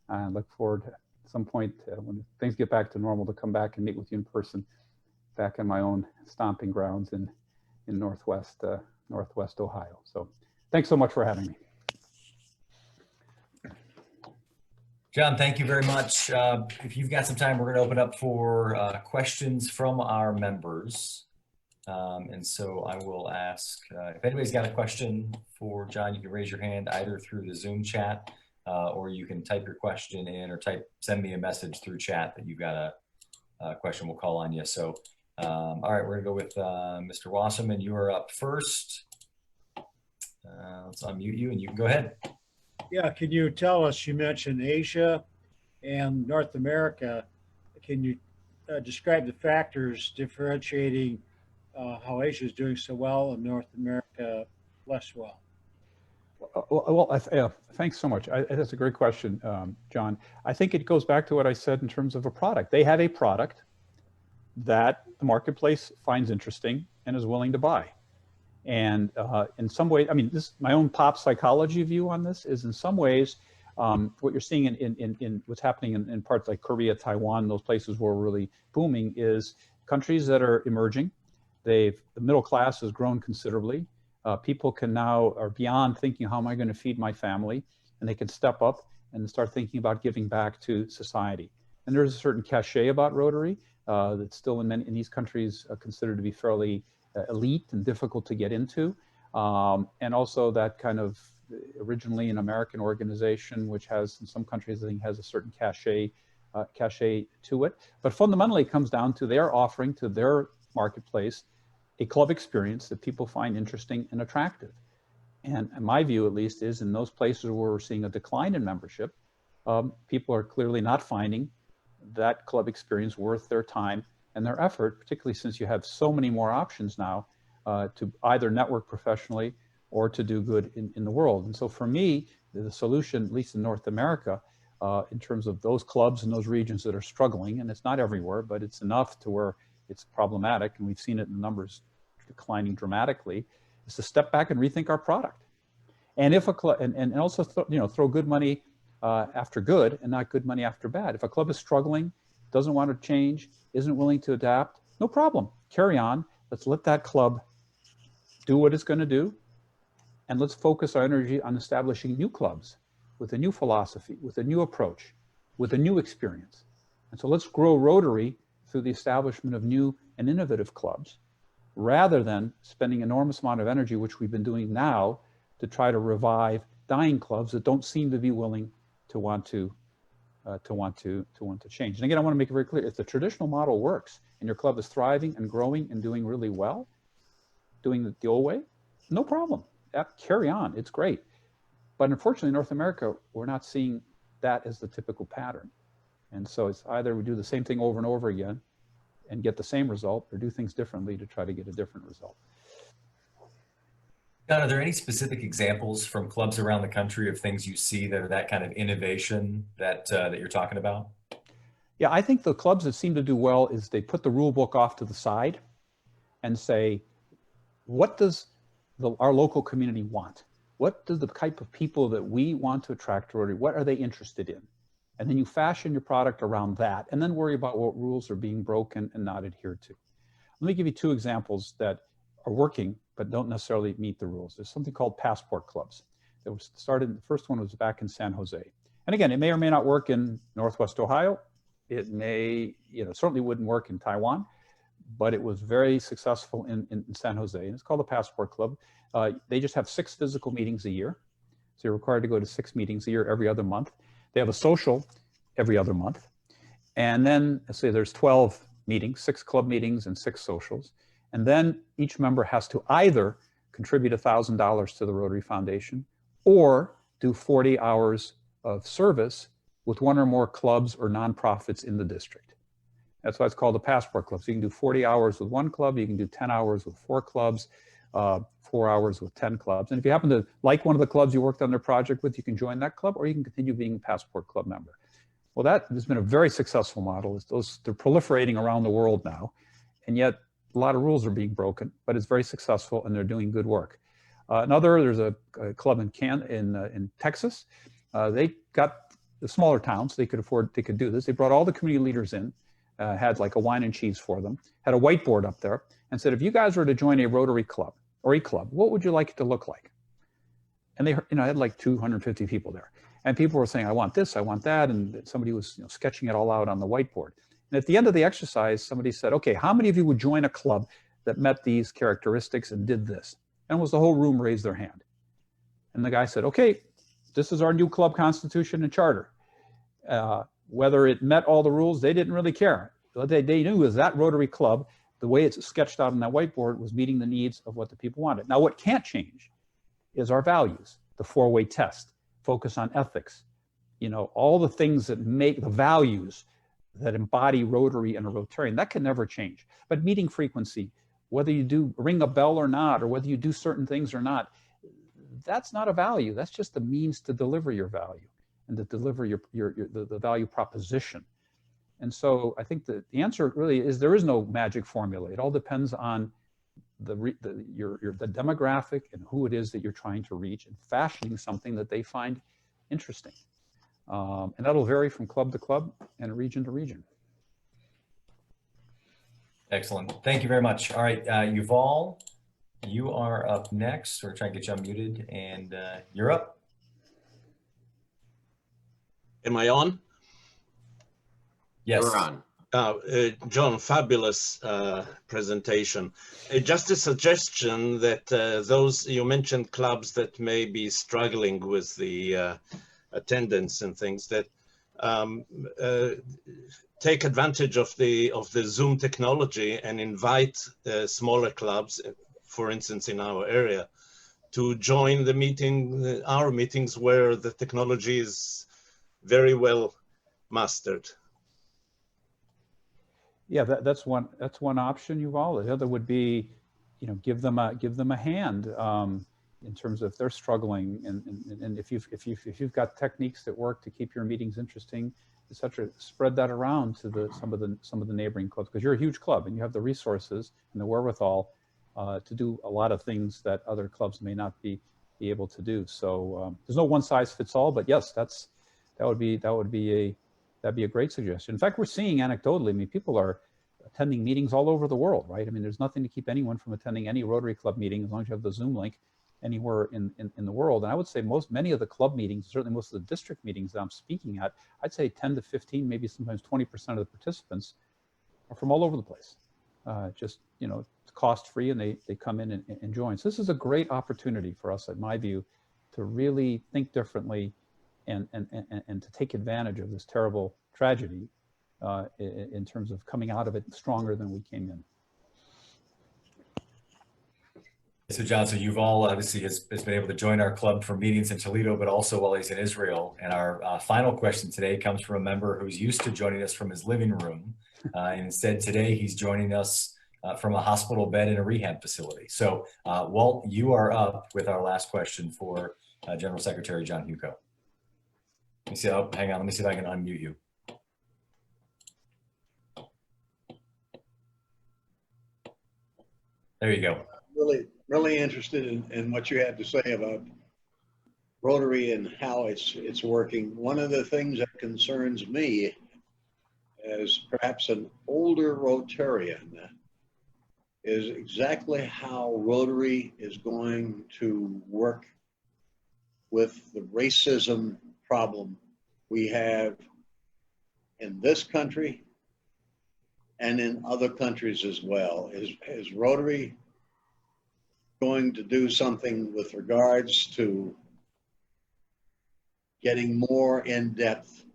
I look forward to some point when things get back to normal to come back and meet with you in person back in my own stomping grounds in Northwest Ohio. So thanks so much for having me. John, thank you very much. If you've got some time, we're going to open up for questions from our members. And so I will ask, if anybody's got a question for John, you can raise your hand either through the Zoom chat, or you can type your question in or send me a message through chat that you've got a question. We'll call on you. So, all right, we're gonna go with Mr. Wasserman. You are up first. Let's unmute you and you can go ahead. Yeah, can you tell us, you mentioned Asia and North America. Can you describe the factors differentiating how Asia is doing so well and North America less well? Well, thanks so much. That's a great question, John. I think it goes back to what I said in terms of a product. They have a product that the marketplace finds interesting and is willing to buy. And in some ways, I mean, this my own pop psychology view on this is in some ways, what you're seeing in what's happening in parts like Korea, Taiwan, those places where we're really booming is countries that are emerging. The middle class has grown considerably. People are beyond thinking, how am I going to feed my family? And they can step up and start thinking about giving back to society. And there's a certain cachet about Rotary that's still in these countries considered to be fairly elite and difficult to get into. And also that kind of originally an American organization, which has in some countries, I think has a certain cachet to it. But fundamentally it comes down to they're offering to their marketplace a club experience that people find interesting and attractive. And my view, at least, is in those places where we're seeing a decline in membership, people are clearly not finding that club experience worth their time and their effort, particularly since you have so many more options now to either network professionally or to do good in the world. And so for me, the solution, at least in North America, in terms of those clubs in those regions that are struggling, and it's not everywhere, but it's enough to where it's problematic, and we've seen it in numbers declining dramatically, is to step back and rethink our product. And if a club, and also throw good money after good and not good money after bad. If a club is struggling, doesn't want to change, isn't willing to adapt, no problem. Carry on. Let's let that club do what it's going to do. And let's focus our energy on establishing new clubs with a new philosophy, with a new approach, with a new experience. And so let's grow Rotary through the establishment of new and innovative clubs, rather than spending enormous amount of energy, which we've been doing now, to try to revive dying clubs that don't seem to be willing to want to change. And again, I want to make it very clear: if the traditional model works and your club is thriving and growing and doing really well, doing it the old way, no problem. Carry on. It's great. But unfortunately, in North America, we're not seeing that as the typical pattern. And so it's either we do the same thing over and over again and get the same result, or do things differently to try to get a different result. John, are there any specific examples from clubs around the country of things you see that are that kind of innovation that that you're talking about? Yeah, I think the clubs that seem to do well is they put the rule book off to the side and say, what does our local community want? What does the type of people that we want to attract to Rotary, what are they interested in? And then you fashion your product around that, and then worry about what rules are being broken and not adhered to. Let me give you two examples that are working, but don't necessarily meet the rules. There's something called passport clubs that was started. The first one was back in San Jose. And again, it may or may not work in Northwest Ohio. It may, certainly wouldn't work in Taiwan, but it was very successful in San Jose. And it's called the Passport Club. They just have 6 physical meetings a year. So you're required to go to 6 meetings a year every other month. They have a social every other month. And then, let's say there's 12 meetings, 6 club meetings and 6 socials. And then each member has to either contribute $1,000 to the Rotary Foundation or do 40 hours of service with 1 or more clubs or nonprofits in the district. That's why it's called a Passport Club. So you can do 40 hours with 1 club, you can do 10 hours with 4 clubs, 4 hours with 10 clubs. And if you happen to like one of the clubs you worked on their project with, you can join that club, or you can continue being a Passport Club member. Well, that has been a very successful model. They're proliferating around the world now, and yet a lot of rules are being broken, but it's very successful and they're doing good work. There's a club in Texas. They got the smaller towns, they could do this. They brought all the community leaders in, had like a wine and cheese for them, had a whiteboard up there, and said, if you guys were to join a Rotary club or a club, what would you like it to look like? And they had like 250 people there. And people were saying, I want this, I want that. And somebody was sketching it all out on the whiteboard. And at the end of the exercise, somebody said, okay, how many of you would join a club that met these characteristics and did this? And almost the whole room raised their hand. And the guy said, okay, this is our new club constitution and charter. Whether it met all the rules, they didn't really care. What they knew is that Rotary club, the way it's sketched out on that whiteboard, was meeting the needs of what the people wanted. Now, what can't change is our values, the 4-way test, focus on ethics, all the things that make the values that embody Rotary and a Rotarian, that can never change. But meeting frequency, whether you do ring a bell or not, or whether you do certain things or not, that's not a value. That's just the means to deliver your value and to deliver the value proposition. And so I think the answer really is there is no magic formula. It all depends on the demographic and who it is that you're trying to reach, and fashioning something that they find interesting. And that'll vary from club to club and region to region. Excellent. Thank you very much. All right, Yuval, you are up next. We're trying to get you unmuted, and you're up. Am I on? Yes. You're on. John, fabulous presentation. Just a suggestion that those, you mentioned clubs that may be struggling with the attendance and things, that take advantage of the Zoom technology and invite smaller clubs, for instance, in our area, to join the meeting, our meetings, where the technology is very well mastered. Yeah, that's one option, Yuval. The other would be, give them a hand in terms of if they're struggling, and if you've got techniques that work to keep your meetings interesting, etc. Spread that around to some of the neighboring clubs, because you're a huge club and you have the resources and the wherewithal to do a lot of things that other clubs may not be able to do. So there's no one size fits all, but yes, that would be a great suggestion. In fact, we're seeing anecdotally, I mean, people are attending meetings all over the world, right? I mean, there's nothing to keep anyone from attending any Rotary Club meeting as long as you have the Zoom link anywhere in the world. And I would say many of the club meetings, certainly most of the district meetings that I'm speaking at, I'd say 10 to 15, maybe sometimes 20% of the participants are from all over the place. Just, you know, it's cost-free, and they come in and join. So this is a great opportunity for us, in my view, to really think differently and to take advantage of this terrible tragedy in terms of coming out of it stronger than we came in. So John, so you've all obviously has been able to join our club for meetings in Toledo, but also while he's in Israel. And our final question today comes from a member who's used to joining us from his living room. And instead today he's joining us from a hospital bed in a rehab facility. So Walt, you are up with our last question for General Secretary John Hewko. Let me see, oh, hang on, let me see if I can unmute you. There you go. Really interested in what you had to say about Rotary and how it's working. One of the things that concerns me as perhaps an older Rotarian is exactly how Rotary is going to work with the racism problem we have in this country and in other countries as well. Is Rotary going to do something with regards to getting more in depth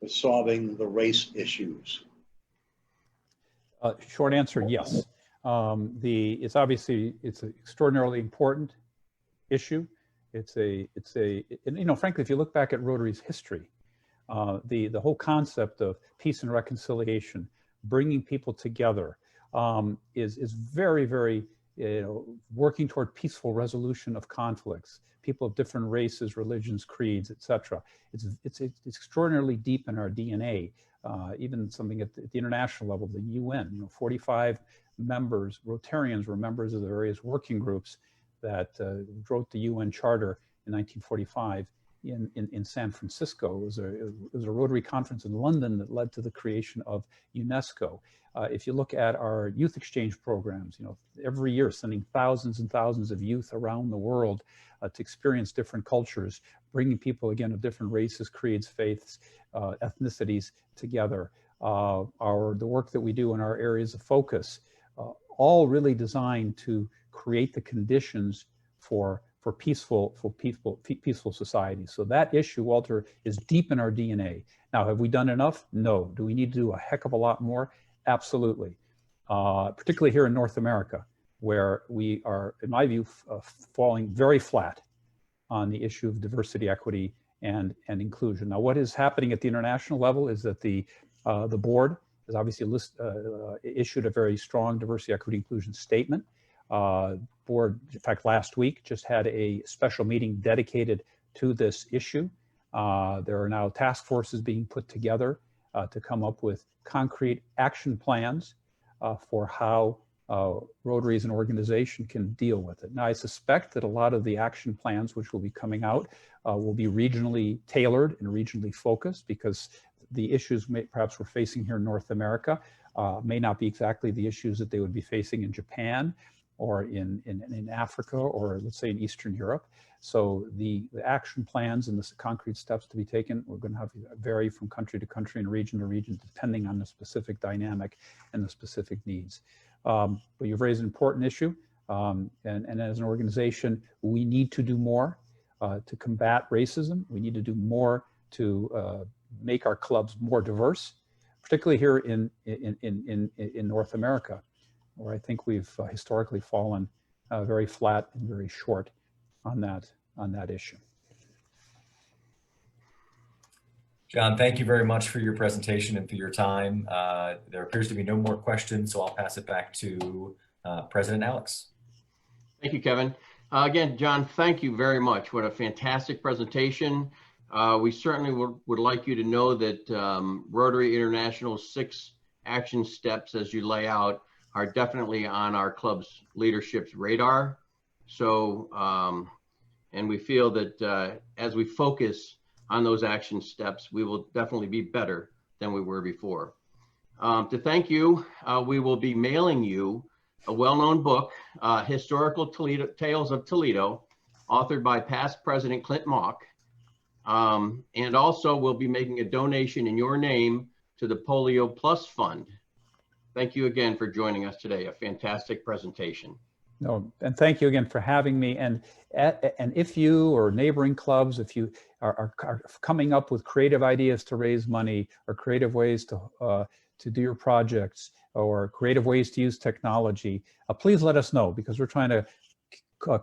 with solving the race issues? Short answer, yes. It's obviously, it's an extraordinarily important issue. And, you know, frankly, if you look back at Rotary's history, the whole concept of peace and reconciliation, bringing people together, is very, very, you know, working toward peaceful resolution of conflicts, people of different races, religions, creeds, etc. It's extraordinarily deep in our DNA. Even something at the international level, the UN, you know, 45 members, Rotarians were members of the various working groups that wrote the UN Charter in 1945 in San Francisco. It was a Rotary conference in London that led to the creation of UNESCO. If you look at our youth exchange programs, you know, every year sending thousands and thousands of youth around the world to experience different cultures, bringing people, again, of different races, creeds, faiths, ethnicities together. The work that we do in our areas of focus, all really designed to create the conditions for peaceful society. So that issue, Walter, is deep in our DNA. Now, have we done enough? No. Do we need to do a heck of a lot more? Absolutely. Particularly here in North America, where we are, in my view, falling very flat on the issue of diversity, equity, and inclusion. Now, what is happening at the international level is that the board has obviously issued a very strong diversity, equity, inclusion statement. Board, in fact, last week just had a special meeting dedicated to this issue. There are now task forces being put together to come up with concrete action plans for how Rotary as an organization can deal with it. Now, I suspect that a lot of the action plans which will be coming out will be regionally tailored and regionally focused, because the issues perhaps we're facing here in North America may not be exactly the issues that they would be facing in Japan or in Africa, or let's say in Eastern Europe. So the action plans and the concrete steps to be taken, we're going to have to vary from country to country and region to region, depending on the specific dynamic and the specific needs. But you've raised an important issue. And as an organization, we need to do more to combat racism. We need to do more to make our clubs more diverse, particularly here in North America, where I think we've historically fallen very flat and very short on that issue. John, thank you very much for your presentation and for your time. There appears to be no more questions, so I'll pass it back to President Alex. Thank you, Kevin. Again, John, thank you very much. What a fantastic presentation. We certainly would like you to know that Rotary International's 6 action steps, as you lay out, are definitely on our club's leadership's radar. So, and we feel that as we focus on those action steps, we will definitely be better than we were before. To thank you, we will be mailing you a well-known book, Historical Tales of Toledo, authored by past President Clint Mock. And also we'll be making a donation in your name to the Polio Plus Fund. Thank you again for joining us today. A fantastic presentation. No, and thank you again for having me. And if you or neighboring clubs, if you are coming up with creative ideas to raise money or creative ways to do your projects or creative ways to use technology, please let us know, because we're trying to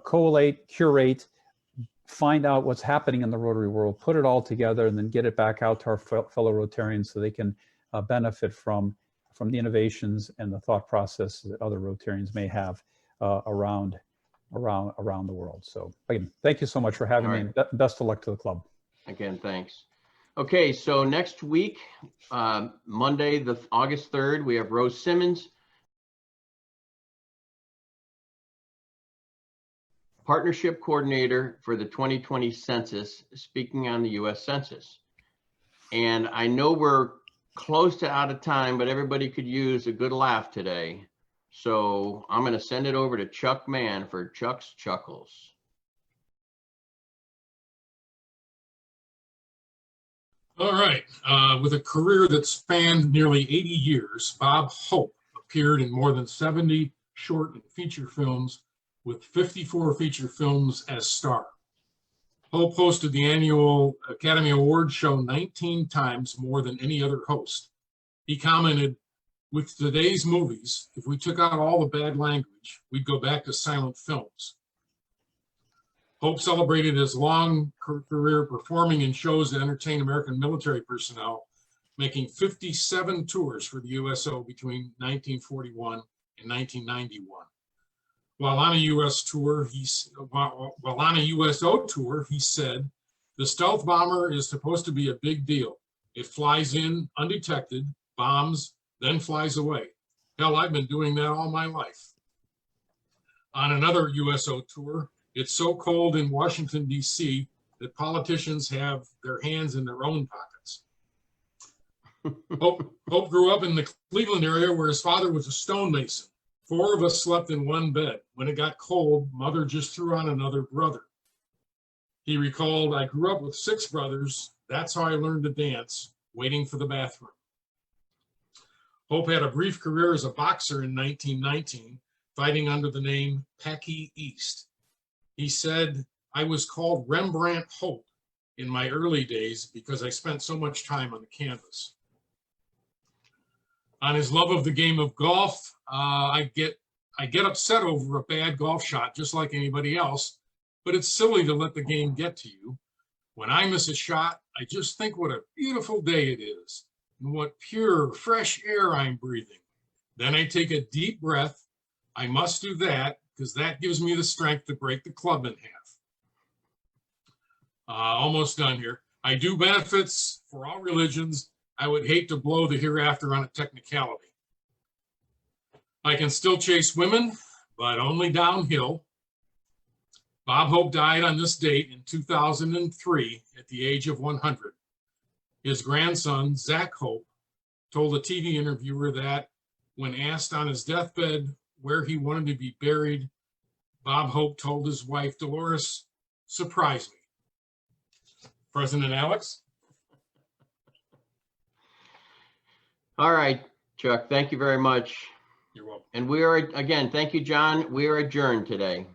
collate, curate, find out what's happening in the Rotary world, put it all together, and then get it back out to our fellow Rotarians so they can benefit from the innovations and the thought process that other Rotarians may have around the world. So again, thank you so much for having me, and best of luck to the club. Again, thanks. Okay, so next week, Monday, August 3rd, we have Rose Simmons, Partnership Coordinator for the 2020 Census, speaking on the U.S. Census. And I know we're close to out of time, but everybody could use a good laugh today. So I'm going to send it over to Chuck Mann for Chuck's Chuckles. All right. With a career that spanned nearly 80 years, Bob Hope appeared in more than 70 short and feature films, with 54 feature films as star. Hope hosted the annual Academy Awards show 19 times more than any other host. He commented, "With today's movies, if we took out all the bad language, we'd go back to silent films." Hope celebrated his long career performing in shows that entertain American military personnel, making 57 tours for the USO between 1941 and 1991. While on a USO tour, he said, "The stealth bomber is supposed to be a big deal. It flies in undetected, bombs, then flies away. Hell, I've been doing that all my life." On another USO tour, "It's so cold in Washington, D.C. that politicians have their hands in their own pockets." Hope grew up in the Cleveland area where his father was a stonemason. 4 of us slept in one bed. When it got cold, Mother just threw on another brother. He recalled, "I grew up with 6 brothers. That's how I learned to dance, waiting for the bathroom." Hope had a brief career as a boxer in 1919, fighting under the name Packy East. He said, "I was called Rembrandt Hope in my early days because I spent so much time on the canvas." On his love of the game of golf, I get upset over a bad golf shot just like anybody else, but it's silly to let the game get to you. When I miss a shot, I just think what a beautiful day it is and what pure, fresh air I'm breathing. Then I take a deep breath. I must do that because that gives me the strength to break the club in half. Almost done here. I do benefits for all religions. I would hate to blow the hereafter on a technicality. I can still chase women, but only downhill. Bob Hope died on this date in 2003 at the age of 100. His grandson, Zach Hope, told a TV interviewer that when asked on his deathbed where he wanted to be buried, Bob Hope told his wife, Dolores, "Surprise me." President Alex? All right, Chuck, thank you very much. You're welcome. And we are, again, thank you, John. We are adjourned today.